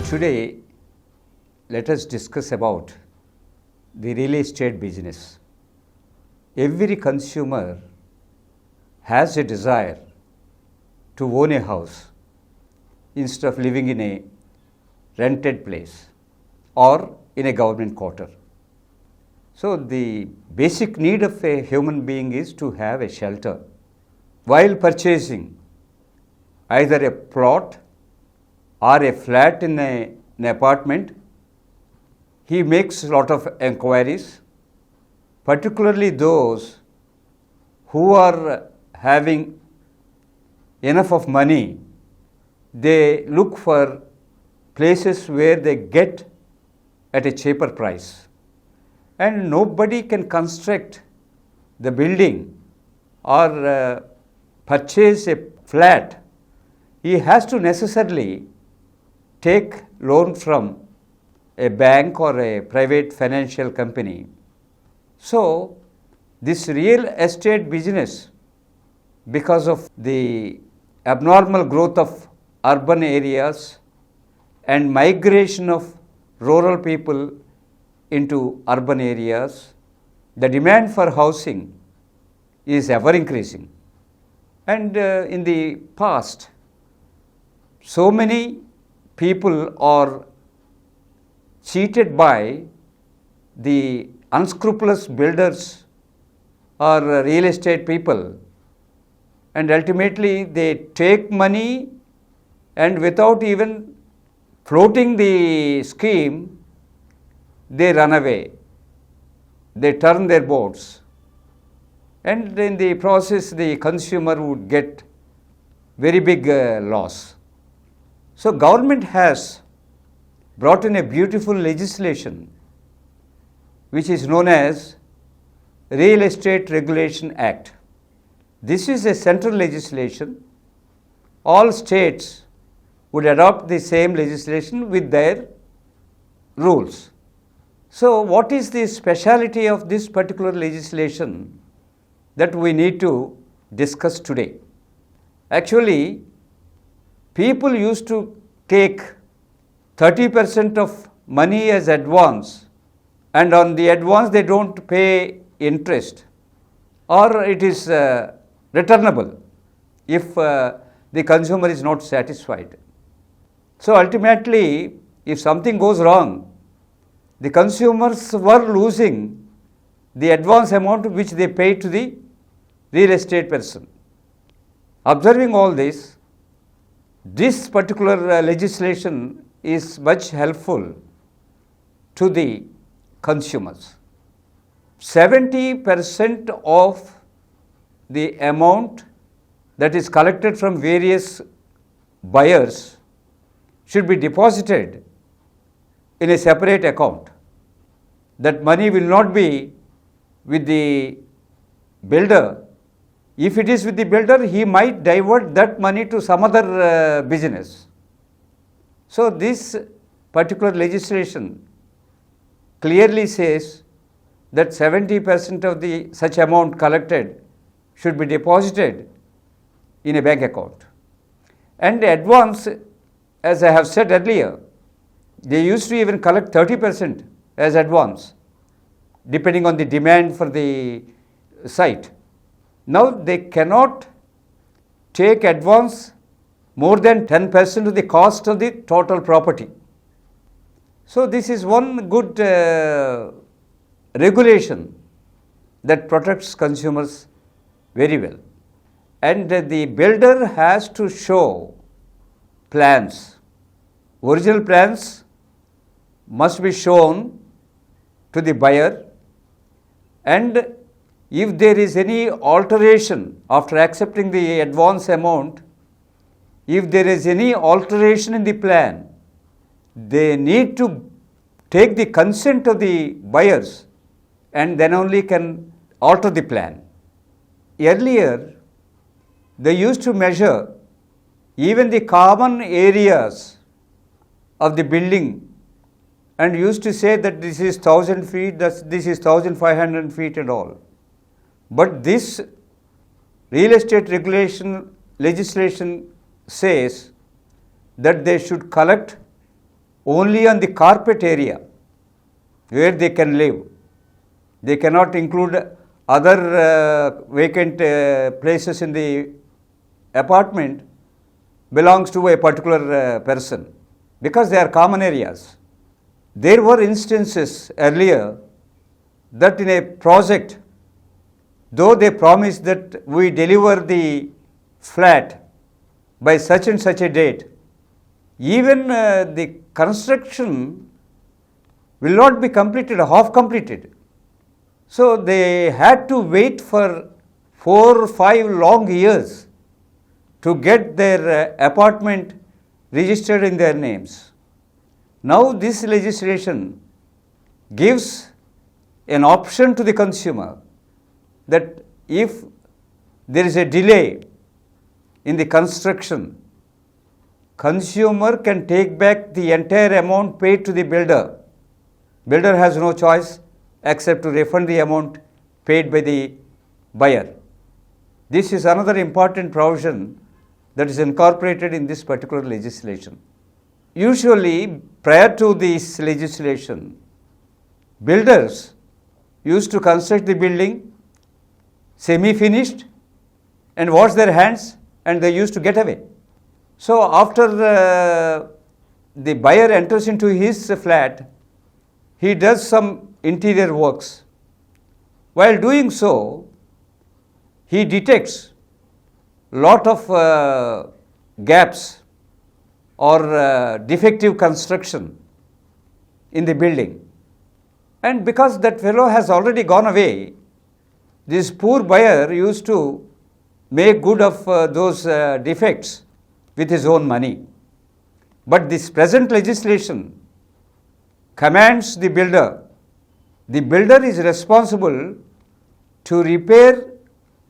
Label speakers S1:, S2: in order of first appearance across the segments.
S1: Today, let us discuss about the real estate business. Every consumer has a desire to own a house instead of living in a rented place or in a government quarter. So, the basic need of a human being is to have a shelter. While purchasing either a plot or a flat in an apartment, he makes a lot of enquiries, particularly those who are having enough of money. They look for places where they get at a cheaper price. And nobody can construct the building or purchase a flat. He has to necessarily take loan from a bank or a private financial company. So, this real estate business, because of the abnormal growth of urban areas and migration of rural people into urban areas, the demand for housing is ever increasing. And in the past, so many people are cheated by the unscrupulous builders or real estate people, and ultimately they take money and without even floating the scheme, they run away, they turn their boats, and in the process the consumer would get very big loss. So, government has brought in a beautiful legislation which is known as Real Estate Regulation Act. This is a central legislation. All states would adopt the same legislation with their rules. So, what is the speciality of this particular legislation that we need to discuss today? Actually, people used to take 30% of money as advance, and on the advance they don't pay interest, or it is returnable if the consumer is not satisfied. So, ultimately, if something goes wrong, the consumers were losing the advance amount which they paid to the real estate person. Observing all this, this particular legislation is much helpful to the consumers. 70% of the amount that is collected from various buyers should be deposited in a separate account. That money will not be with the builder. If it is with the builder, he might divert that money to some other business. So, this particular legislation clearly says that 70% of the such amount collected should be deposited in a bank account. And advance, as I have said earlier, they used to even collect 30% as advance, depending on the demand for the site. Now, they cannot take advance more than 10% of the cost of the total property. So, this is one good regulation that protects consumers very well. And the builder has to show plans. Original plans must be shown to the buyer, and if there is any alteration after accepting the advance amount, if there is any alteration in the plan, they need to take the consent of the buyers and then only can alter the plan. Earlier, they used to measure even the common areas of the building and used to say that this is 1000 feet, this is 1500 feet and all. But this real estate regulation legislation says that they should collect only on the carpet area where they can live. They cannot include other vacant places in the apartment belongs to a particular person because they are common areas. There were instances earlier that in a project, though they promised that we deliver the flat by such and such a date, even the construction will not be completed, half completed. So they had to wait for 4 or 5 long years to get their apartment registered in their names. Now this legislation gives an option to the consumer that if there is a delay in the construction, consumer can take back the entire amount paid to the builder. Builder has no choice except to refund the amount paid by the buyer. This is another important provision that is incorporated in this particular legislation. Usually, prior to this legislation, builders used to construct the building semi-finished and wash their hands, and they used to get away. So after the buyer enters into his flat, he does some interior works. While doing so, he detects lot of gaps or defective construction in the building. And because that fellow has already gone away, this poor buyer used to make good of those defects with his own money. But this present legislation commands the builder is responsible to repair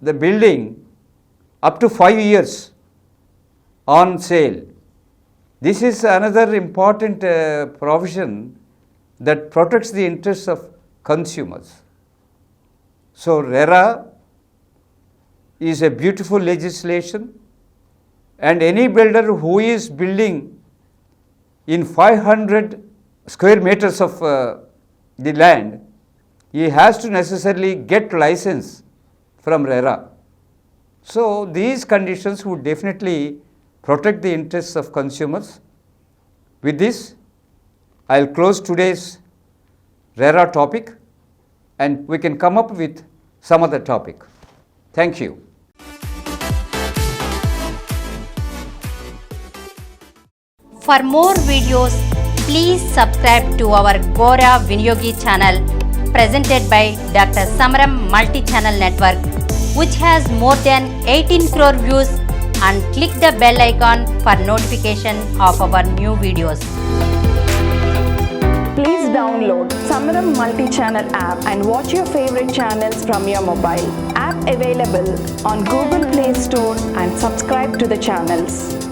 S1: the building up to 5 years on sale. This is another important provision that protects the interests of consumers. So RERA is a beautiful legislation, and any builder who is building in 500 square meters of the land, he has to necessarily get license from RERA. So these conditions would definitely protect the interests of consumers. With this, I will close today's RERA topic, and we can come up with some other topic. Thank you.
S2: For more videos, please subscribe to our Gora Viniyogi channel presented by Dr. Samaram Multi-Channel Network, which has more than 18 crore views, and click the bell icon for notification of our new videos.
S3: Please download Samaram Multi-Channel app and watch your favorite channels from your mobile. App available on Google Play Store, and subscribe to the channels.